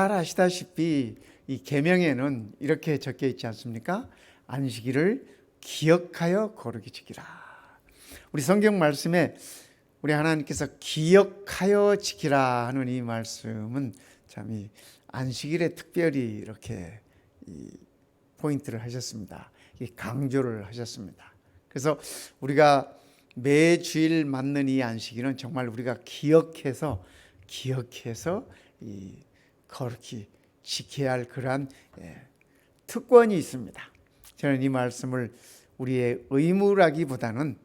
잘 아시다시피 이 계명에는 이렇게 적혀 있지 않습니까? 안식일을 기억하여 거룩히 지키라. 우리 성경 말씀에 우리 하나님께서 기억하여 지키라 하는 이 말씀은 참 이 안식일에 특별히 이렇게 포인트를 하셨습니다. 강조를 하셨습니다. 그래서 우리가 매주일 맞는 이 안식일은 정말 우리가 기억해서 이 거룩히 지켜야 할 그러한 특권이 있습니다. 저는 이 말씀을 우리의 의무라기보다는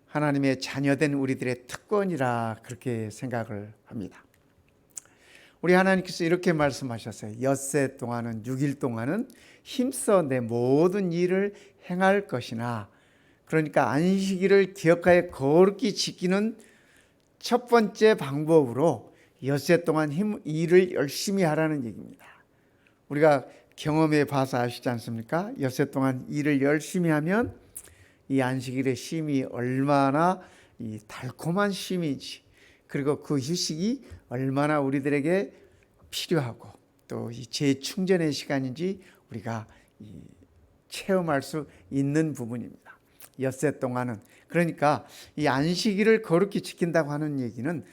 하나님의 자녀된 우리들의 특권이라 그렇게 생각을 합니다. 우리 하나님께서 이렇게 말씀하셨어요. 엿새 동안은 6일 동안은 힘써 내 모든 일을 행할 것이나, 그러니까 안식일을 기억하여 거룩히 지키는 첫 번째 방법으로 엿새 동안 일을 열심히 하라는 얘기입니다. 우리가 경험해 봐서 아시지 않습니까? 엿새 동안 일을 열심히 하면 이 안식일의 쉼이 얼마나 이 달콤한 쉼인지, 그리고 그 휴식이 얼마나 우리들에게 필요하고 또 이 재충전의 시간인지 우리가 체험할 수 있는 부분입니다. 엿새 동안은, 그러니까 이 안식일을 거룩히 지킨다고 하는 얘기는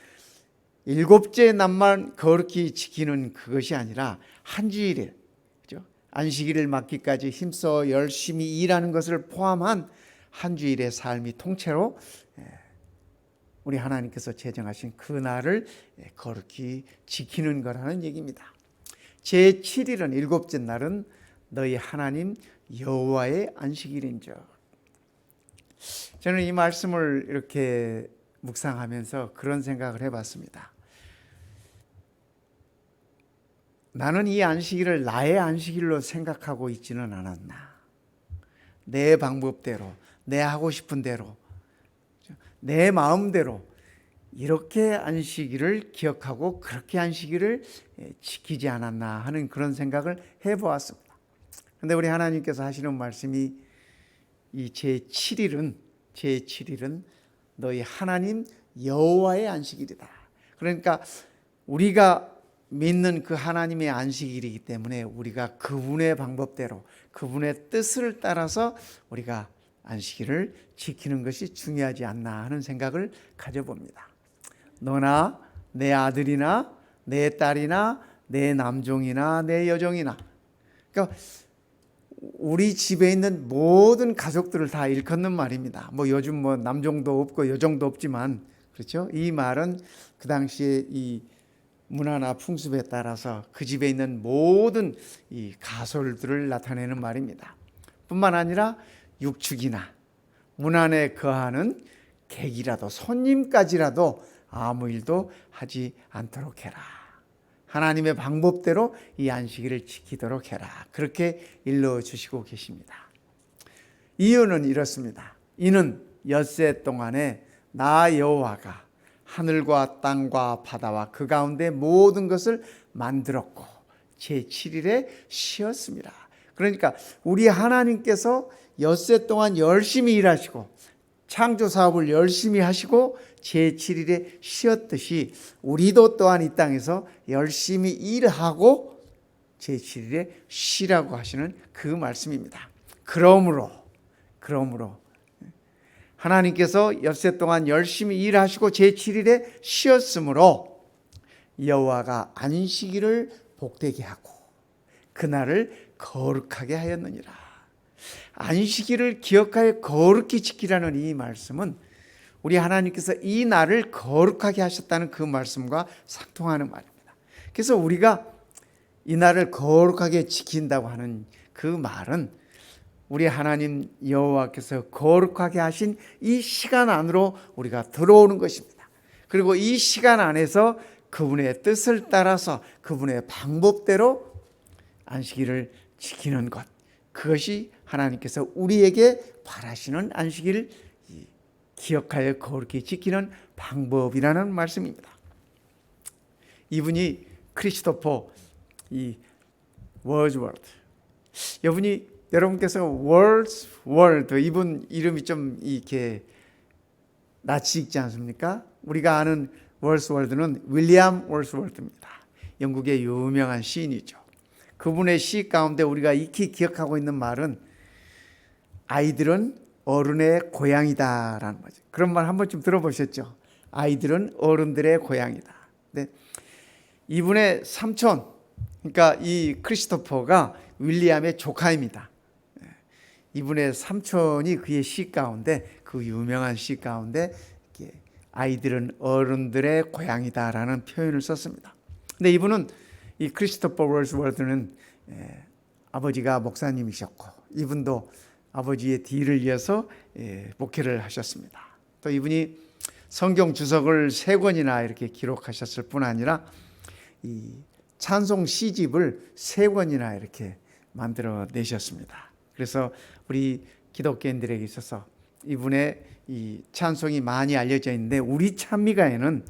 일곱째 날만 거룩히 지키는 그것이 아니라 한 주일에, 그렇죠? 안식일을 맞기까지 힘써 열심히 일하는 것을 포함한 한 주일의 삶이 통째로 우리 하나님께서 제정하신 그 날을 거룩히 지키는 거라는 얘기입니다. 제7일은 일곱째 날은 너희 하나님 여호와의 안식일인즉. 저는 이 말씀을 이렇게 묵상하면서 그런 생각을 해봤습니다. 나는 이 안식일을 나의 안식일로 생각하고 있지는 않았나. 내 방법대로, 내 하고 싶은 대로, 내 마음대로 이렇게 안식일을 기억하고 그렇게 안식일을 지키지 않았나 하는 그런 생각을 해보았습니다. 그런데 우리 하나님께서 하시는 말씀이 이 제7일은 너희 하나님 여호와의 안식일이다. 그러니까 우리가 믿는 그 하나님의 안식일이기 때문에 우리가 그분의 방법대로, 그분의 뜻을 따라서 우리가 안식일을 지키는 것이 중요하지 않나 하는 생각을 가져봅니다. 너나 내 아들이나 내 딸이나 내 남종이나 내 여종이나, 그러니까 우리 집에 있는 모든 가족들을 다 일컫는 말입니다. 요즘 남종도 없고 여종도 없지만, 그렇죠? 이 말은 그 당시에 이 문화나 풍습에 따라서 그 집에 있는 모든 이 가솔들을 나타내는 말입니다. 뿐만 아니라 육축이나 문 안에 거하는 객이라도 손님까지라도 아무 일도 하지 않도록 해라. 하나님의 방법대로 이 안식일을 지키도록 해라. 그렇게 일러주시고 계십니다. 이유는 이렇습니다. 이는 엿새 동안에 나 여호와가 하늘과 땅과 바다와 그 가운데 모든 것을 만들었고 제7일에 쉬었습니다. 그러니까 우리 하나님께서 엿새 동안 열심히 일하시고 창조 사업을 열심히 하시고 제7일에 쉬었듯이 우리도 또한 이 땅에서 열심히 일하고 제7일에 쉬라고 하시는 그 말씀입니다. 그러므로 하나님께서 엿새 동안 열심히 일하시고 제7일에 쉬었으므로 여호와가 안식일을 복되게 하고 그날을 거룩하게 하였느니라. 안식일을 기억하여 거룩히 지키라는 이 말씀은 우리 하나님께서 이 날을 거룩하게 하셨다는 그 말씀과 상통하는 말입니다. 그래서 우리가 이 날을 거룩하게 지킨다고 하는 그 말은 우리 하나님 여호와께서 거룩하게 하신 이 시간 안으로 우리가 들어오는 것입니다. 그리고 이 시간 안에서 그분의 뜻을 따라서 그분의 방법대로 안식일을 지키는 것, 그것이 하나님께서 우리에게 바라시는 안식일을 기억하여 거룩히 지키는 방법이라는 말씀입니다. 이분이 크리스토퍼 월즈워드, 이분이 여러분께서 월드, 이분 이름이 좀 이렇게 낯이 익지 않습니까? 우리가 아는 월스월드는 윌리엄 월스월드입니다. 영국의 유명한 시인이죠. 그분의 시 가운데 우리가 익히 기억하고 있는 말은 아이들은 어른의 고향이다라는 거죠. 그런 말 한 번쯤 들어보셨죠? 아이들은 어른들의 고향이다. 네. 이분의 삼촌, 그러니까 이 크리스토퍼가 윌리엄의 조카입니다. 이분의 삼촌이 그의 시 가운데, 그 유명한 시 가운데 아이들은 어른들의 고향이다라는 표현을 썼습니다. 근데 이분은, 이 크리스토퍼 월스워드는 아버지가 목사님이셨고, 이분도 아버지의 뒤를 이어서 목회를 하셨습니다. 또 이분이 성경 주석을 3권이나 이렇게 기록하셨을 뿐 아니라 이 찬송 시집을 3권이나 이렇게 만들어 내셨습니다. 그래서 우리 기독교인들에게 있어서 이분의 이 찬송이 많이 알려져 있는데, 우리 찬미가에는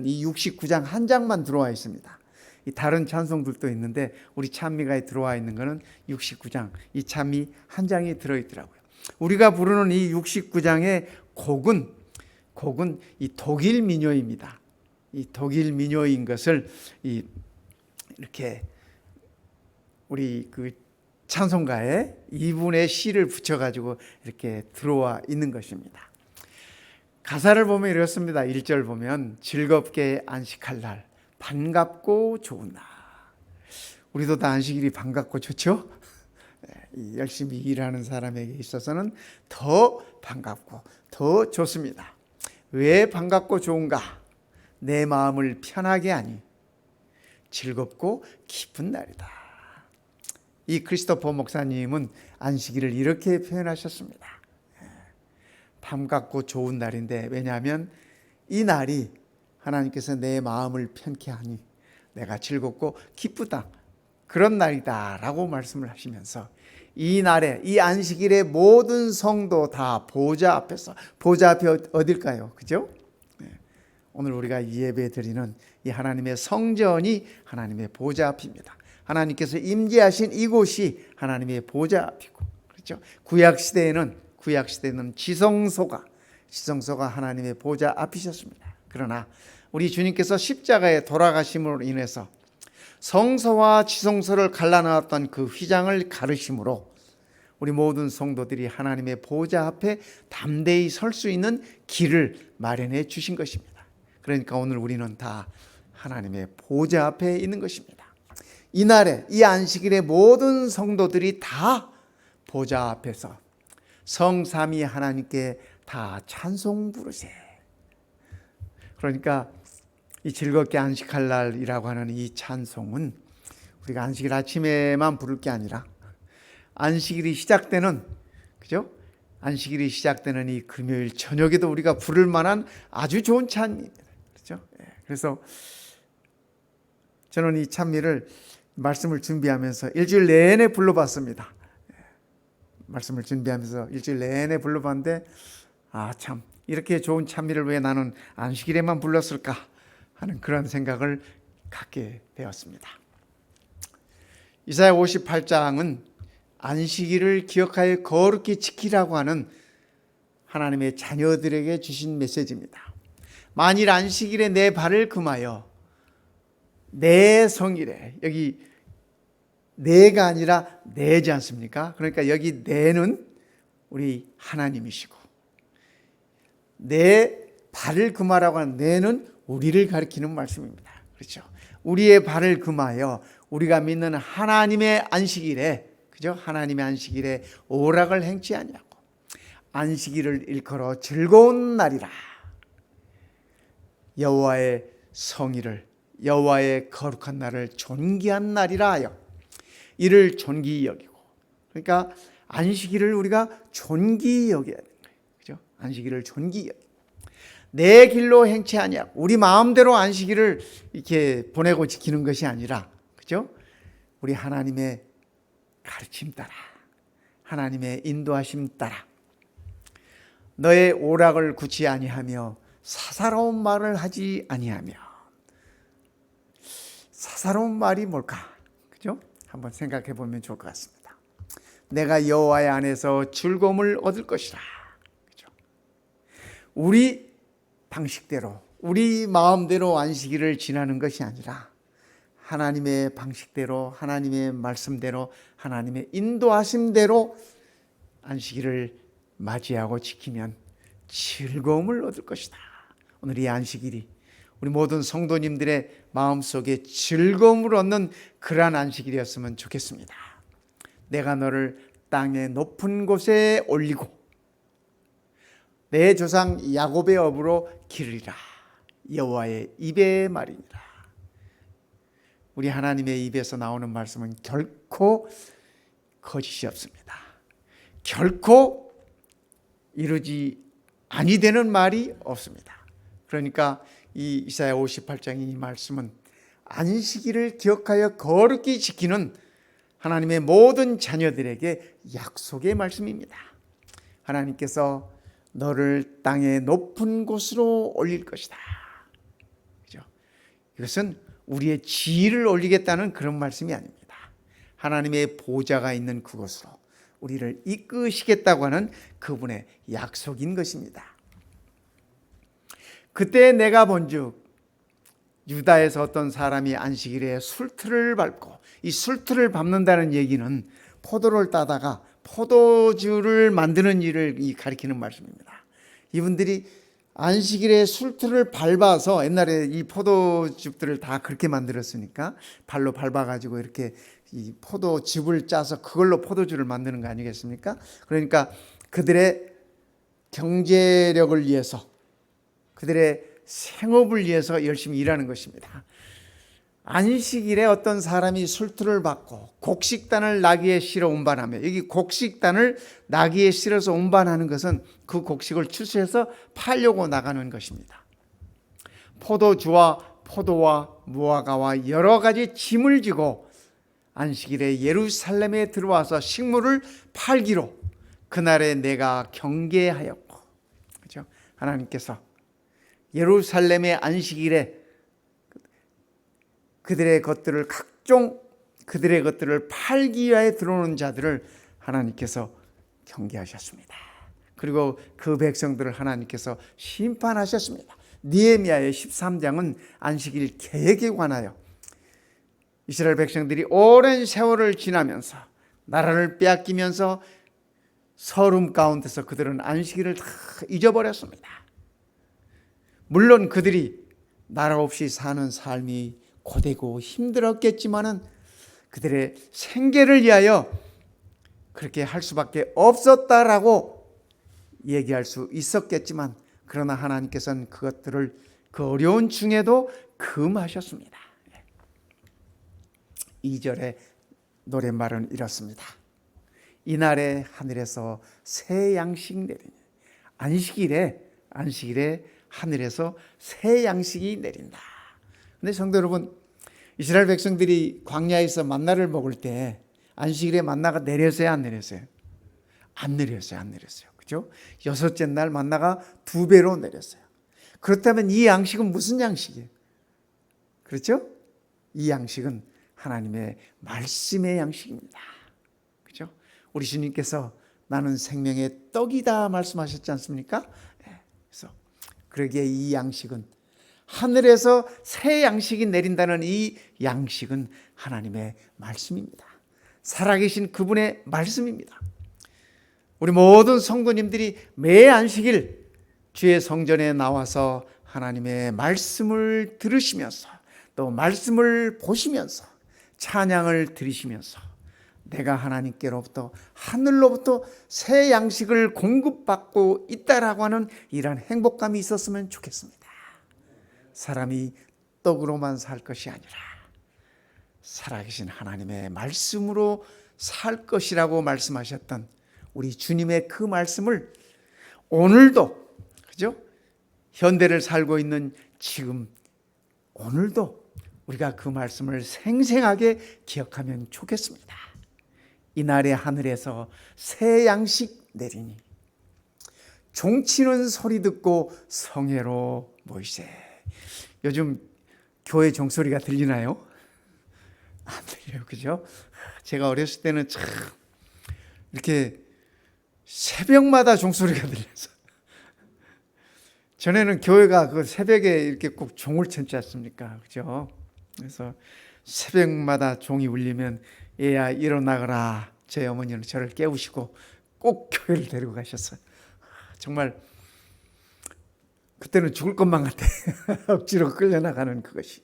이 69장 한 장만 들어와 있습니다. 이 다른 찬송들도 있는데 우리 찬미가에 들어와 있는 것은 69장, 이 찬미 한 장이 들어있더라고요. 우리가 부르는 이 69장의 곡은 이 독일 민요입니다. 이 독일 민요인 것을 이렇게 우리 그 찬송가에 이분의 시를 붙여가지고 이렇게 들어와 있는 것입니다. 가사를 보면 이렇습니다. 1절 보면 즐겁게 안식할 날, 반갑고 좋은 날. 우리도 다 안식일이 반갑고 좋죠? 열심히 일하는 사람에게 있어서는 더 반갑고 더 좋습니다. 왜 반갑고 좋은가? 내 마음을 편하게 하니 즐겁고 기쁜 날이다. 이 크리스토퍼 목사님은 안식일을 이렇게 표현하셨습니다. 반갑고 좋은 날인데, 왜냐하면 이 날이 하나님께서 내 마음을 편케 하니 내가 즐겁고 기쁘다, 그런 날이다 라고 말씀을 하시면서, 이 날에, 이 안식일의 모든 성도 다 보좌 앞에서, 보좌 앞이 어딜까요? 그죠? 오늘 우리가 이 예배 드리는 이 하나님의 성전이 하나님의 보좌 앞입니다. 하나님께서 임재하신 이곳이 하나님의 보좌 앞이고, 그렇죠? 구약 시대에는 지성소가 하나님의 보좌 앞이셨습니다. 그러나 우리 주님께서 십자가에 돌아가심으로 인해서 성소와 지성소를 갈라놓았던 그 휘장을 가르심으로 우리 모든 성도들이 하나님의 보좌 앞에 담대히 설 수 있는 길을 마련해 주신 것입니다. 그러니까 오늘 우리는 다 하나님의 보좌 앞에 있는 것입니다. 이날에, 이 안식일에 모든 성도들이 다 보좌 앞에서 성삼위 하나님께 다 찬송 부르세. 그러니까 이 즐겁게 안식할 날이라고 하는 이 찬송은 우리가 안식일 아침에만 부를 게 아니라 안식일이 시작되는, 그죠? 안식일이 시작되는 이 금요일 저녁에도 우리가 부를 만한 아주 좋은 찬미입니다. 그렇죠? 그래서 저는 이 찬미를 말씀을 준비하면서 일주일 내내 불러봤습니다. 말씀을 준비하면서 일주일 내내 불러봤는데, 참 이렇게 좋은 찬미를 왜 나는 안식일에만 불렀을까 하는 그런 생각을 갖게 되었습니다. 이사야 58장은 안식일을 기억하여 거룩히 지키라고 하는 하나님의 자녀들에게 주신 메시지입니다. 만일 안식일에 내 발을 금하여 내 성일에, 여기 내가 아니라 내지 않습니까? 그러니까 여기 내는 우리 하나님이시고, 내 발을 금하라고 하는 내는 우리를 가리키는 말씀입니다. 그렇죠? 우리의 발을 금하여 우리가 믿는 하나님의 안식일에, 그죠? 하나님의 안식일에 오락을 행치 아니하고 안식일을 일컬어 즐거운 날이라, 여호와의 성일을, 여호와의 거룩한 날을 존귀한 날이라 하여 이를 존귀히 여기고, 그러니까 안식일을 우리가 존귀히 여겨야 되는 거예요. 그죠? 안식일을 존귀히 여기고, 내 길로 행치 아니하고, 우리 마음대로 안식일을 이렇게 보내고 지키는 것이 아니라, 그죠? 우리 하나님의 가르침 따라, 하나님의 인도하심 따라, 너의 오락을 굳이 아니하며 사사로운 말을 하지 아니하며. 사사로운 말이 뭘까? 그죠? 한번 생각해 보면 좋을 것 같습니다. 내가 여호와의 안에서 즐거움을 얻을 것이라. 그죠? 우리 방식대로, 우리 마음대로 안식일을 지나는 것이 아니라 하나님의 방식대로, 하나님의 말씀대로, 하나님의 인도하심대로 안식일을 맞이하고 지키면 즐거움을 얻을 것이다. 오늘 이 안식일이 우리 모든 성도님들의 마음속에 즐거움을 얻는 그러한 안식일이었으면 좋겠습니다. 내가 너를 땅의 높은 곳에 올리고 내 조상 야곱의 업으로 기르리라. 여호와의 입의 말이니라. 우리 하나님의 입에서 나오는 말씀은 결코 거짓이 없습니다. 결코 이루지 아니 되는 말이 없습니다. 그러니까 이 이사야 58장의 이 말씀은 안식일을 기억하여 거룩히 지키는 하나님의 모든 자녀들에게 약속의 말씀입니다. 하나님께서 너를 땅의 높은 곳으로 올릴 것이다. 그죠? 이것은 우리의 지위를 올리겠다는 그런 말씀이 아닙니다. 하나님의 보좌가 있는 그곳으로 우리를 이끄시겠다고 하는 그분의 약속인 것입니다. 그때 내가 본즉 유다에서 어떤 사람이 안식일에 술틀을 밟고, 이 술틀을 밟는다는 얘기는 포도를 따다가 포도주를 만드는 일을 가리키는 말씀입니다. 이분들이 안식일에 술틀을 밟아서, 옛날에 이 포도즙들을 다 그렇게 만들었으니까 발로 밟아가지고 이렇게 이 포도즙을 짜서 그걸로 포도주를 만드는 거 아니겠습니까? 그러니까 그들의 경제력을 위해서, 그들의 생업을 위해서 열심히 일하는 것입니다. 안식일에 어떤 사람이 술틀을 받고 곡식단을 나귀에 실어 운반하며, 여기 곡식단을 나귀에 실어서 운반하는 것은 그 곡식을 추수해서 팔려고 나가는 것입니다. 포도주와 포도와 무화과와 여러 가지 짐을 지고 안식일에 예루살렘에 들어와서 식물을 팔기로 그날에 내가 경계하였고, 그렇죠? 하나님께서 예루살렘의 안식일에 그들의 것들을 그들의 것들을 팔기 위하여 들어오는 자들을 하나님께서 경계하셨습니다. 그리고 그 백성들을 하나님께서 심판하셨습니다. 느헤미야의 13장은 안식일 계획에 관하여 이스라엘 백성들이 오랜 세월을 지나면서 나라를 빼앗기면서 서름 가운데서 그들은 안식일을 다 잊어버렸습니다. 물론 그들이 나라 없이 사는 삶이 고되고 힘들었겠지만은 그들의 생계를 위하여 그렇게 할 수밖에 없었다라고 얘기할 수 있었겠지만, 그러나 하나님께서는 그것들을 그 어려운 중에도 금하셨습니다. 2절의 노랫말은 이렇습니다. 이날에 하늘에서 새 양식 내리니. 안식일에 하늘에서 새 양식이 내린다. 근데 성도 여러분, 이스라엘 백성들이 광야에서 만나를 먹을 때 안식일에 만나가 내렸어요, 안 내렸어요? 안 내렸어요. 그죠? 여섯째 날 만나가 2배로 내렸어요. 그렇다면 이 양식은 무슨 양식이에요? 그렇죠? 이 양식은 하나님의 말씀의 양식입니다. 그죠? 우리 주님께서 나는 생명의 떡이다 말씀하셨지 않습니까? 그래서 그러기에 이 양식은, 하늘에서 새 양식이 내린다는 이 양식은 하나님의 말씀입니다. 살아계신 그분의 말씀입니다. 우리 모든 성도님들이 매 안식일 주의 성전에 나와서 하나님의 말씀을 들으시면서 또 말씀을 보시면서 찬양을 드리시면서 내가 하나님께로부터, 하늘로부터 새 양식을 공급받고 있다라고 하는 이러한 행복감이 있었으면 좋겠습니다. 사람이 떡으로만 살 것이 아니라 살아계신 하나님의 말씀으로 살 것이라고 말씀하셨던 우리 주님의 그 말씀을 오늘도, 그죠? 현대를 살고 있는 지금 오늘도 우리가 그 말씀을 생생하게 기억하면 좋겠습니다. 이날의 하늘에서 새 양식 내리니 종치는 소리 듣고 성회로 모이세. 요즘 교회 종소리가 들리나요? 안 들려요, 그죠? 제가 어렸을 때는 참 이렇게 새벽마다 종소리가 들려서, 전에는 교회가 그 새벽에 이렇게 꼭 종을 찾지 않습니까? 그죠? 그래서 새벽마다 종이 울리면 얘야 일어나거라. 제 어머니는 저를 깨우시고 꼭 교회를 데리고 가셨어요. 정말 그때는 죽을 것만 같아. 억지로 끌려나가는 그것이.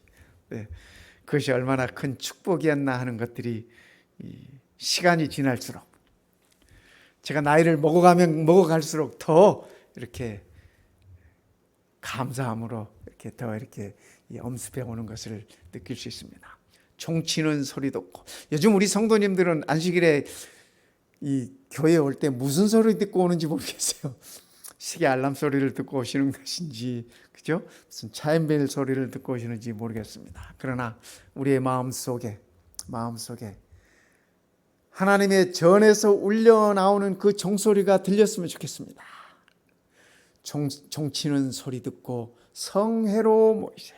네. 그것이 얼마나 큰 축복이었나 하는 것들이 시간이 지날수록, 제가 나이를 먹어가면 먹어갈수록 더 이렇게 감사함으로 이렇게 더 이렇게 엄습해 오는 것을 느낄 수 있습니다. 종치는 소리 듣고, 요즘 우리 성도님들은 안식일에 이 교회에 올 때 무슨 소리 듣고 오는지 모르겠어요. 시계 알람 소리를 듣고 오시는 것인지, 그죠? 무슨 차인벨 소리를 듣고 오시는지 모르겠습니다. 그러나 우리의 마음속에 하나님의 전에서 울려 나오는 그 종소리가 들렸으면 좋겠습니다. 종치는 소리 듣고 성회로 모이세.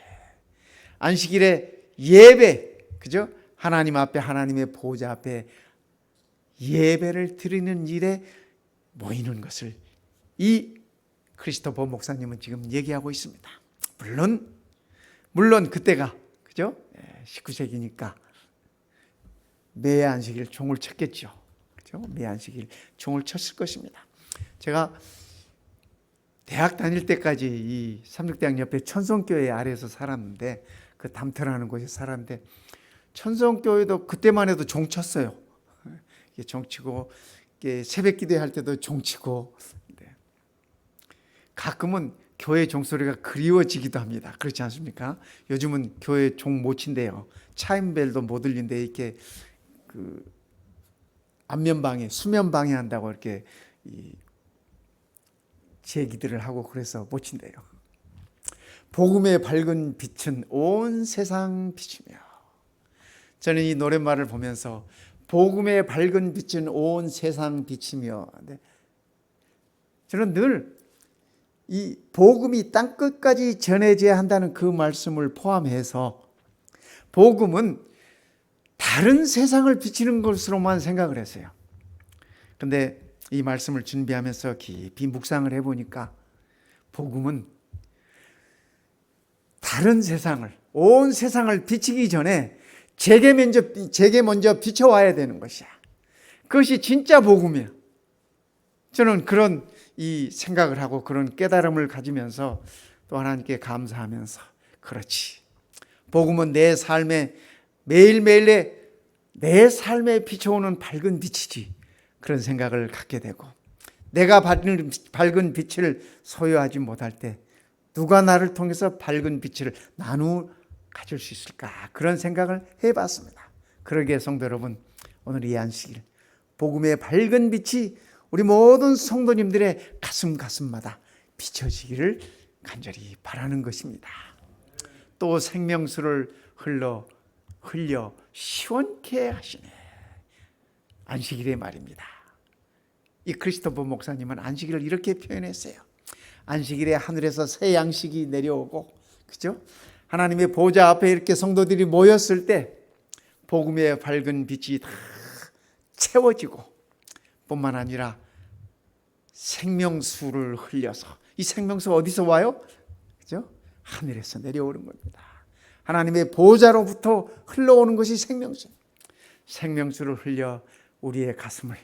안식일에 예배, 그죠? 하나님 앞에, 하나님의 보좌 앞에 예배를 드리는 일에 모이는 것을 이 크리스토퍼 목사님은 지금 얘기하고 있습니다. 물론 그때가, 그죠? 19세기니까 매 안식일 종을 쳤겠죠. 그죠? 매 안식일 종을 쳤을 것입니다. 제가 대학 다닐 때까지 이 삼육대학 옆에 천성교회 아래에서 살았는데, 그 담터라는 곳에 살았는데, 천성교회도 그때만 해도 종 쳤어요. 종 치고, 새벽 기도할 때도 종 치고, 가끔은 교회 종소리가 그리워지기도 합니다. 그렇지 않습니까? 요즘은 교회 종 못 친대요. 차인벨도 못 들린대. 이렇게 그 안면방해, 수면방해 한다고 이렇게 제기들을 하고 그래서 못 친대요. 복음의 밝은 빛은 온 세상 빛이며. 저는 이 노랫말을 보면서 복음의 밝은 빛은 온 세상 빛이며, 저는 늘 이 복음이 땅끝까지 전해져야 한다는 그 말씀을 포함해서 복음은 다른 세상을 비치는 것으로만 생각을 했어요. 그런데 이 말씀을 준비하면서 깊이 묵상을 해보니까 복음은 다른 세상을, 온 세상을 비치기 전에 제게 먼저 비춰와야 되는 것이야. 그것이 진짜 복음이야. 저는 그런 이 생각을 하고 그런 깨달음을 가지면서 또 하나님께 감사하면서, 그렇지, 복음은 내 삶에 매일매일의 내 삶에 비춰오는 밝은 빛이지, 그런 생각을 갖게 되고, 내가 받는 밝은 빛을 소유하지 못할 때 누가 나를 통해서 밝은 빛을 나누어 가질 수 있을까, 그런 생각을 해봤습니다. 그러기에 성도 여러분, 오늘 이 안식일 복음의 밝은 빛이 우리 모든 성도님들의 가슴마다 비춰지기를 간절히 바라는 것입니다. 또 생명수를 흘려 시원케 하시네. 안식일의 말입니다. 이 크리스토퍼 목사님은 안식일을 이렇게 표현했어요. 안식일에 하늘에서 새 양식이 내려오고, 그죠? 하나님의 보좌 앞에 이렇게 성도들이 모였을 때 복음의 밝은 빛이 다 채워지고, 뿐만 아니라 생명수를 흘려서, 이 생명수 어디서 와요? 그죠? 하늘에서 내려오는 겁니다. 하나님의 보좌로부터 흘러오는 것이 생명수. 생명수를 흘려 우리의 가슴을,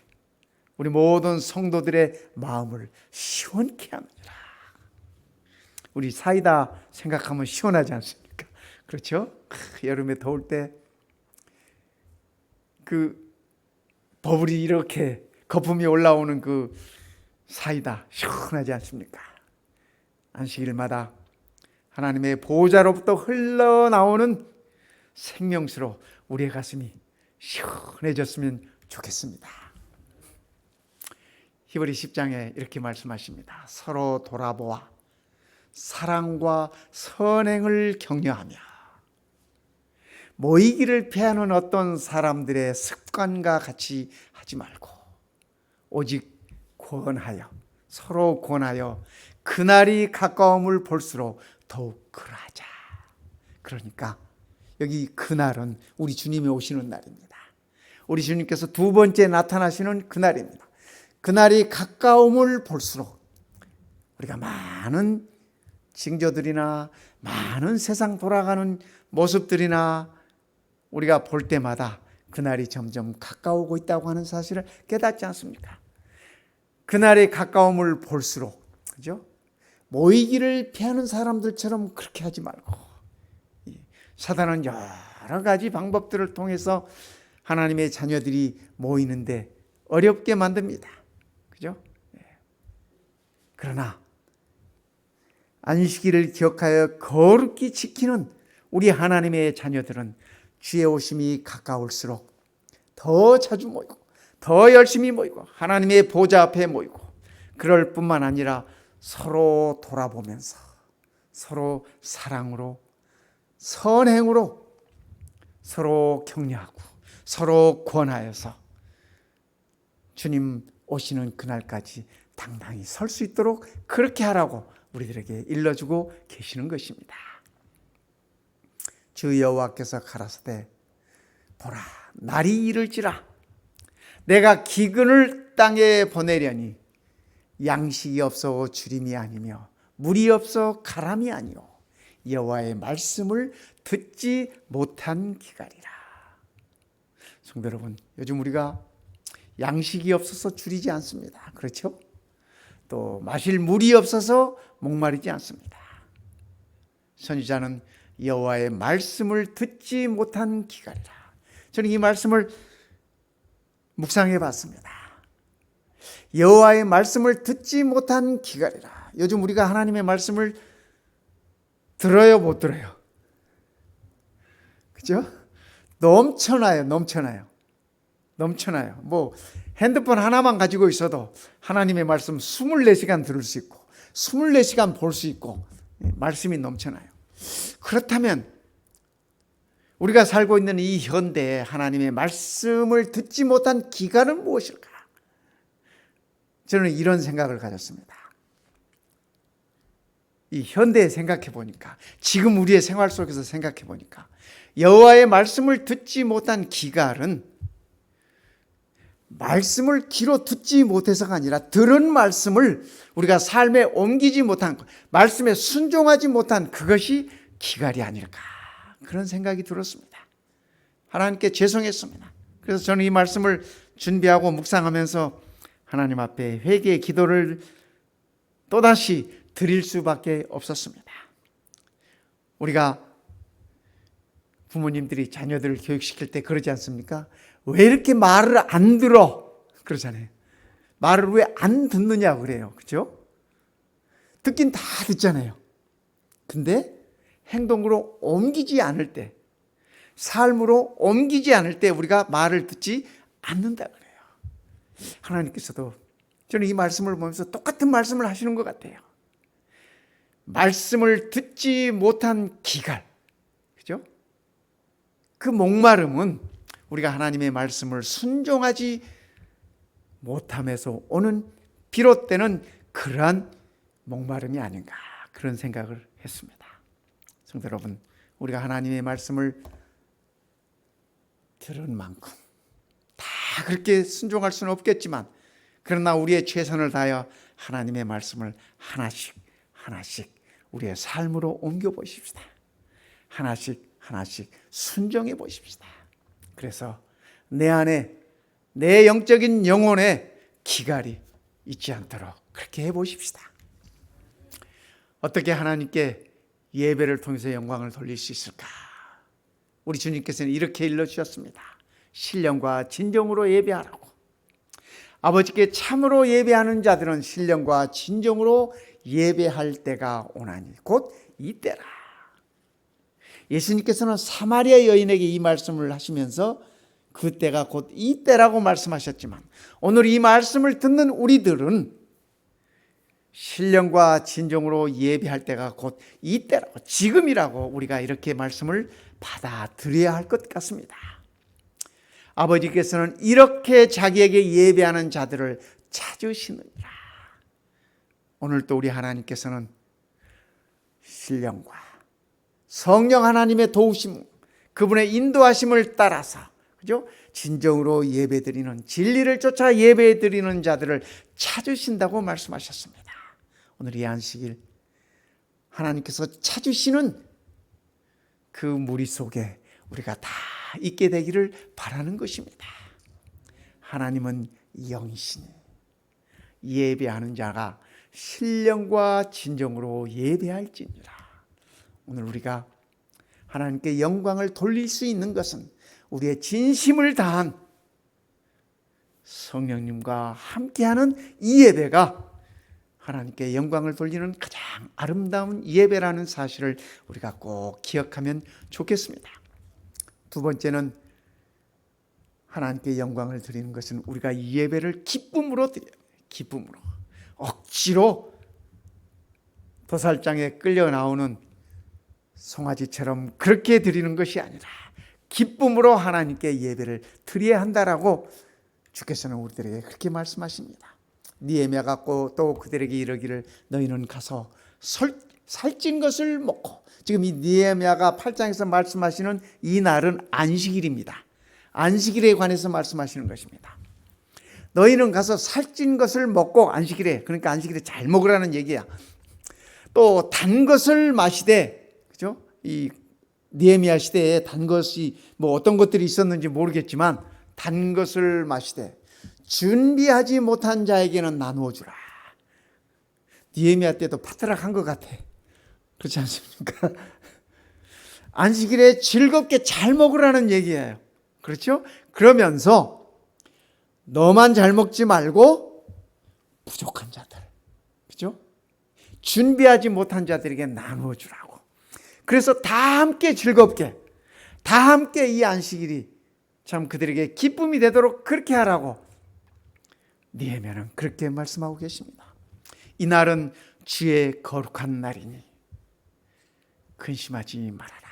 우리 모든 성도들의 마음을 시원케 하느니라. 우리 사이다 생각하면 시원하지 않습니까? 그렇죠? 여름에 더울 때 그 버블이 이렇게 거품이 올라오는 그 사이다 시원하지 않습니까? 안식일마다 하나님의 보좌로부터 흘러나오는 생명수로 우리의 가슴이 시원해졌으면 좋겠습니다. 히브리 10장에 이렇게 말씀하십니다. 서로 돌아보아 사랑과 선행을 격려하며, 모이기를 피하는 어떤 사람들의 습관과 같이 하지 말고 오직 서로 권하여 그날이 가까움을 볼수록 더욱 그러하자. 그러니까 여기 그날은 우리 주님이 오시는 날입니다. 우리 주님께서 두 번째 나타나시는 그날입니다. 그날이 가까움을 볼수록 우리가 많은 징조들이나 많은 세상 돌아가는 모습들이나 우리가 볼 때마다 그날이 점점 가까우고 있다고 하는 사실을 깨닫지 않습니까? 그날의 가까움을 볼수록, 그죠? 모이기를 피하는 사람들처럼 그렇게 하지 말고, 사단은 여러 가지 방법들을 통해서 하나님의 자녀들이 모이는데 어렵게 만듭니다. 그죠? 그러나 안식일을 기억하여 거룩히 지키는 우리 하나님의 자녀들은 주의 오심이 가까울수록 더 자주 모이고 더 열심히 모이고 하나님의 보좌 앞에 모이고, 그럴 뿐만 아니라 서로 돌아보면서 서로 사랑으로 선행으로 서로 격려하고 서로 권하여서 주님 오시는 그날까지 당당히 설 수 있도록 그렇게 하라고 우리들에게 일러주고 계시는 것입니다. 주 여호와께서 가라사대 보라 날이 이를지라 내가 기근을 땅에 보내려니 양식이 없어 주림이 아니며 물이 없어 가람이 아니요 여호와의 말씀을 듣지 못한 기갈이라. 성도 여러분, 요즘 우리가 양식이 없어서 줄이지 않습니다. 그렇죠? 또 마실 물이 없어서 목마르지 않습니다. 선지자는 여호와의 말씀을 듣지 못한 기갈이라. 저는 이 말씀을 묵상해 봤습니다. 여호와의 말씀을 듣지 못한 기갈이라. 요즘 우리가 하나님의 말씀을 들어요, 못 들어요? 그죠? 넘쳐나요. 뭐 핸드폰 하나만 가지고 있어도 하나님의 말씀 24시간 들을 수 있고 24시간 볼 수 있고 말씀이 넘쳐나요. 그렇다면 우리가 살고 있는 이 현대에 하나님의 말씀을 듣지 못한 기간은 무엇일까? 저는 이런 생각을 가졌습니다. 이 현대에 생각해 보니까, 지금 우리의 생활 속에서 생각해 보니까 여호와의 말씀을 듣지 못한 기갈은 말씀을 귀로 듣지 못해서가 아니라 들은 말씀을 우리가 삶에 옮기지 못한, 말씀에 순종하지 못한 그것이 기갈이 아닐까, 그런 생각이 들었습니다. 하나님께 죄송했습니다. 그래서 저는 이 말씀을 준비하고 묵상하면서 하나님 앞에 회개의 기도를 또다시 드릴 수밖에 없었습니다. 우리가 부모님들이 자녀들을 교육시킬 때 그러지 않습니까? 왜 이렇게 말을 안 들어? 그러잖아요. 말을 왜 안 듣느냐 그래요. 그렇죠? 듣긴 다 듣잖아요. 근데 행동으로 옮기지 않을 때, 삶으로 옮기지 않을 때 우리가 말을 듣지 않는다 그래요. 하나님께서도 저는 이 말씀을 보면서 똑같은 말씀을 하시는 것 같아요. 말씀을 듣지 못한 기갈, 그죠? 그 목마름은 우리가 하나님의 말씀을 순종하지 못함에서 오는 비롯되는 그러한 목마름이 아닌가, 그런 생각을 했습니다. 성도 여러분, 우리가 하나님의 말씀을 들은 만큼 다 그렇게 순종할 수는 없겠지만, 그러나 우리의 최선을 다하여 하나님의 말씀을 하나씩 우리의 삶으로 옮겨 보십시다. 하나씩 순종해 보십시다. 그래서 내 안에, 내 영적인 영혼에 기갈이 있지 않도록 그렇게 해 보십시다. 어떻게 하나님께 예배를 통해서 영광을 돌릴 수 있을까? 우리 주님께서는 이렇게 일러주셨습니다. 신령과 진정으로 예배하라고. 아버지께 참으로 예배하는 자들은 신령과 진정으로 예배할 때가 오나니 곧 이때라. 예수님께서는 사마리아 여인에게 이 말씀을 하시면서 그때가 곧 이때라고 말씀하셨지만, 오늘 이 말씀을 듣는 우리들은 신령과 진정으로 예배할 때가 곧 이때라고, 지금이라고 우리가 이렇게 말씀을 받아들여야 할 것 같습니다. 아버지께서는 이렇게 자기에게 예배하는 자들을 찾으시느니라. 오늘 또 우리 하나님께서는 신령과 성령 하나님의 도우심, 그분의 인도하심을 따라서, 그죠? 진정으로 예배드리는, 진리를 쫓아 예배드리는 자들을 찾으신다고 말씀하셨습니다. 오늘 이 안식일 하나님께서 찾으시는 그 무리 속에 우리가 다 있게 되기를 바라는 것입니다. 하나님은 영이시니 예배하는 자가 신령과 진정으로 예배할지니라. 오늘 우리가 하나님께 영광을 돌릴 수 있는 것은 우리의 진심을 다한 성령님과 함께하는 이 예배가 하나님께 영광을 돌리는 가장 아름다운 예배라는 사실을 우리가 꼭 기억하면 좋겠습니다. 두 번째는 하나님께 영광을 드리는 것은 우리가 이 예배를 기쁨으로 드려요. 기쁨으로. 억지로 도살장에 끌려 나오는 송아지처럼 그렇게 드리는 것이 아니라 기쁨으로 하나님께 예배를 드려야 한다라고 주께서는 우리들에게 그렇게 말씀하십니다. 느헤미야가 또 그들에게 이르기를 너희는 가서 살찐 것을 먹고, 지금 이 느헤미야가 8장에서 말씀하시는 이 날은 안식일입니다. 안식일에 관해서 말씀하시는 것입니다. 너희는 가서 살찐 것을 먹고, 안식일에, 그러니까 안식일에 잘 먹으라는 얘기야. 또 단 것을 마시되, 그죠? 이 느헤미야 시대에 단 것이 뭐 어떤 것들이 있었는지 모르겠지만 단 것을 마시되 준비하지 못한 자에게는 나누어 주라. 느헤미야 때도 파트락한 것 같아. 그렇지 않습니까? 안식일에 즐겁게 잘 먹으라는 얘기예요. 그렇죠? 그러면서 너만 잘 먹지 말고 부족한 자들, 그죠? 준비하지 못한 자들에게 나누어 주라고. 그래서 다 함께 즐겁게, 다 함께 이 안식일이 참 그들에게 기쁨이 되도록 그렇게 하라고 느헤미야는 그렇게 말씀하고 계십니다. 이 날은 주의 거룩한 날이니 근심하지 말아라.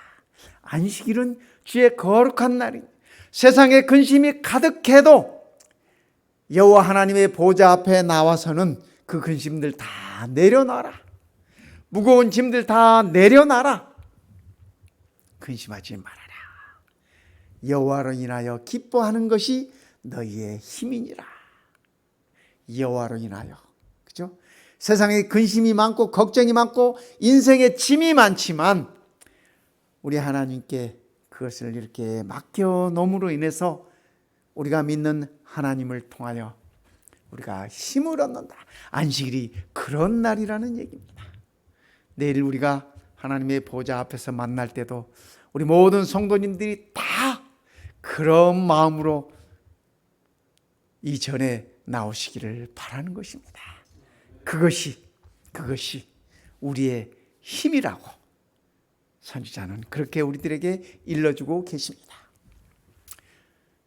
안식일은 주의 거룩한 날이니 세상에 근심이 가득해도 여호와 하나님의 보좌 앞에 나와서는 그 근심들 다 내려놔라. 무거운 짐들 다 내려놔라. 근심하지 말아라. 여호와로 인하여 기뻐하는 것이 너희의 힘이니라. 여호와로 인하여, 그죠? 세상에 근심이 많고 걱정이 많고 인생에 짐이 많지만 우리 하나님께 그것을 이렇게 맡겨 놓음으로 인해서 우리가 믿는 하나님을 통하여 우리가 힘을 얻는다. 안식일이 그런 날이라는 얘기입니다. 내일 우리가 하나님의 보좌 앞에서 만날 때도 우리 모든 성도님들이 다 그런 마음으로 이전에 나오시기를 바라는 것입니다. 그것이 우리의 힘이라고 선지자는 그렇게 우리들에게 일러주고 계십니다.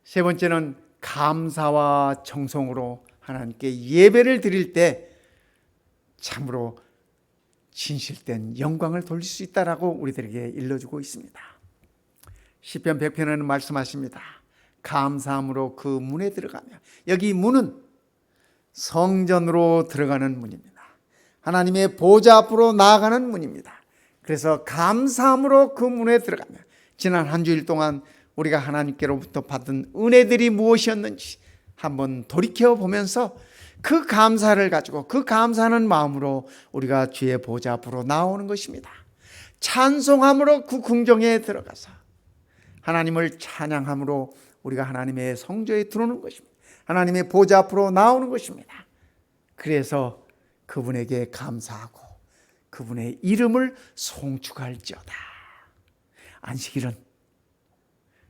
세 번째는 감사와 정성으로 하나님께 예배를 드릴 때 참으로 진실된 영광을 돌릴 수 있다라고 우리들에게 일러주고 있습니다. 시편 100편에는 말씀하십니다. 감사함으로 그 문에 들어가며, 여기 문은 성전으로 들어가는 문입니다. 하나님의 보좌 앞으로 나아가는 문입니다. 그래서 감사함으로 그 문에 들어가며, 지난 한 주일 동안 우리가 하나님께로부터 받은 은혜들이 무엇이었는지 한번 돌이켜 보면서 그 감사를 가지고 그 감사하는 마음으로 우리가 주의 보좌 앞으로 나오는 것입니다. 찬송함으로 그 궁정에 들어가서 하나님을 찬양함으로 우리가 하나님의 성전에 들어오는 것입니다. 하나님의 보좌 앞으로 나오는 것입니다. 그래서 그분에게 감사하고 그분의 이름을 송축할지어다.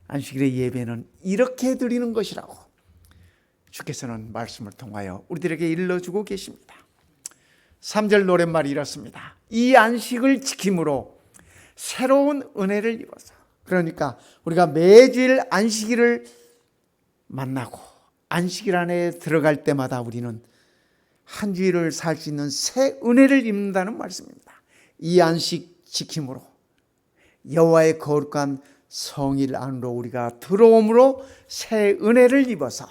안식일의 예배는 이렇게 드리는 것이라고 주께서는 말씀을 통하여 우리들에게 일러주고 계십니다. 3절 노랫말이 이렇습니다. 이 안식을 지킴으로 새로운 은혜를 입어서, 그러니까 우리가 매주일 안식일을 만나고 안식일 안에 들어갈 때마다 우리는 한 주일을 살 수 있는 새 은혜를 입는다는 말씀입니다. 이 안식 지킴으로 여호와의 거룩한 성일 안으로 우리가 들어옴으로 새 은혜를 입어서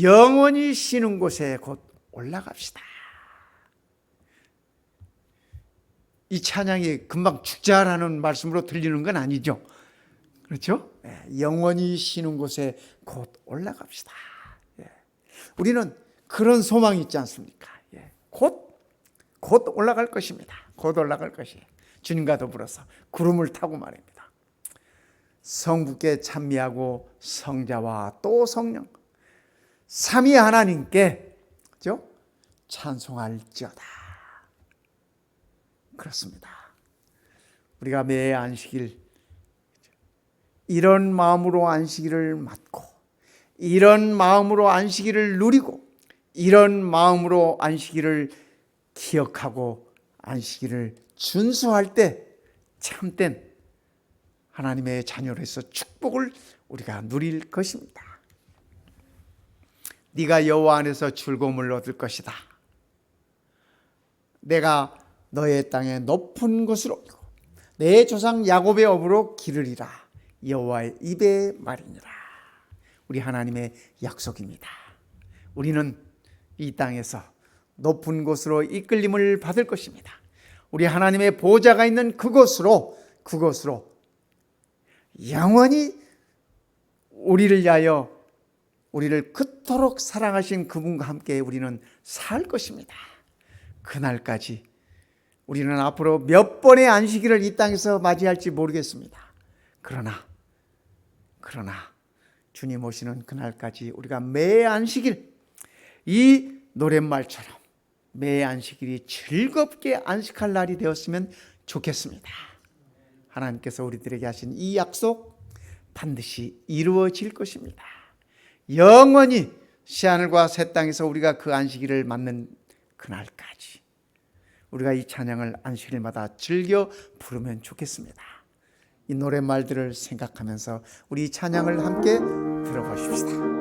영원히 쉬는 곳에 곧 올라갑시다. 이 찬양이 금방 죽자라는 말씀으로 들리는 건 아니죠. 그렇죠? 영원히 쉬는 곳에 곧 올라갑시다. 우리는 그런 소망이 있지 않습니까? 곧 올라갈 것입니다. 곧 올라갈 것이에요. 주님과 더불어서 구름을 타고 말입니다. 성부께 찬미하고 성자와 또 성령 삼위 하나님께 그죠? 찬송할지어다. 그렇습니다. 우리가 매 안식일 이런 마음으로 안식일을 맞고 이런 마음으로 안식일을 누리고 이런 마음으로 안식일을 기억하고 안식일을 준수할 때 참된 하나님의 자녀로서 축복을 우리가 누릴 것입니다. 네가 여호와 안에서 즐거움을 얻을 것이다. 내가 너의 땅에 높은 곳으로 내 조상 야곱의 업으로 기르리라. 여호와의 입의 말이니라. 우리 하나님의 약속입니다. 우리는 이 땅에서 높은 곳으로 이끌림을 받을 것입니다. 우리 하나님의 보좌가 있는 그곳으로 영원히 우리를 위하여 우리를 그토록 사랑하신 그분과 함께 우리는 살 것입니다. 그날까지 우리는 앞으로 몇 번의 안식일을 이 땅에서 맞이할지 모르겠습니다. 그러나 주님 오시는 그날까지 우리가 매 안식일 이 노랫말처럼 매 안식일이 즐겁게 안식할 날이 되었으면 좋겠습니다. 하나님께서 우리들에게 하신 이 약속 반드시 이루어질 것입니다. 영원히 새하늘과 새 땅에서 우리가 그 안식일을 맞는 그날까지 우리가 이 찬양을 안식일마다 즐겨 부르면 좋겠습니다. 이 노랫말들을 생각하면서 우리 이 찬양을 함께 들어보십시다.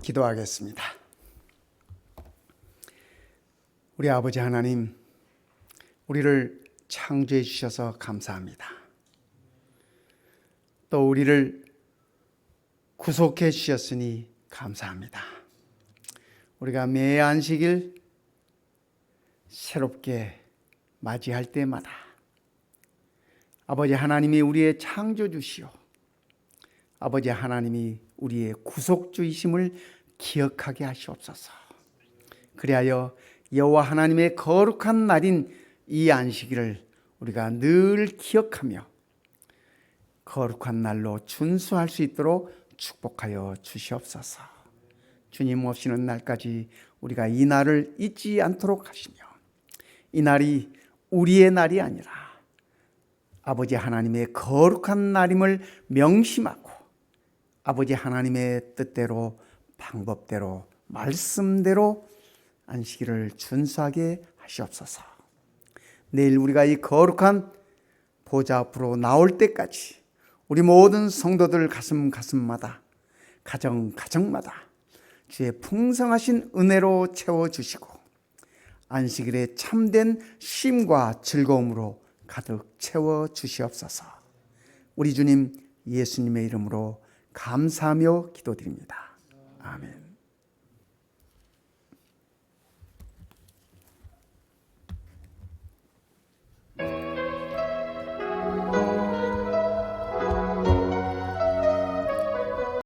기도하겠습니다. 우리 아버지 하나님, 우리를 창조해 주셔서 감사합니다. 또 우리를 구속해 주셨으니 감사합니다. 우리가 매 안식일 새롭게 맞이할 때마다 아버지 하나님이 우리의 창조주시오, 아버지 하나님이 우리의 구속주이심을 기억하게 하시옵소서. 그리하여 여호와 하나님의 거룩한 날인 이 안식일을 우리가 늘 기억하며 거룩한 날로 준수할 수 있도록 축복하여 주시옵소서. 주님 오시는 날까지 우리가 이 날을 잊지 않도록 하시며, 이 날이 우리의 날이 아니라 아버지 하나님의 거룩한 날임을 명심하고 아버지 하나님의 뜻대로, 방법대로, 말씀대로 안식일을 준수하게 하시옵소서. 내일 우리가 이 거룩한 보좌 앞으로 나올 때까지 우리 모든 성도들 가슴마다, 가정마다 주의 풍성하신 은혜로 채워주시고 안식일에 참된 쉼과 즐거움으로 가득 채워주시옵소서. 우리 주님 예수님의 이름으로 감사하며 기도드립니다. 아멘.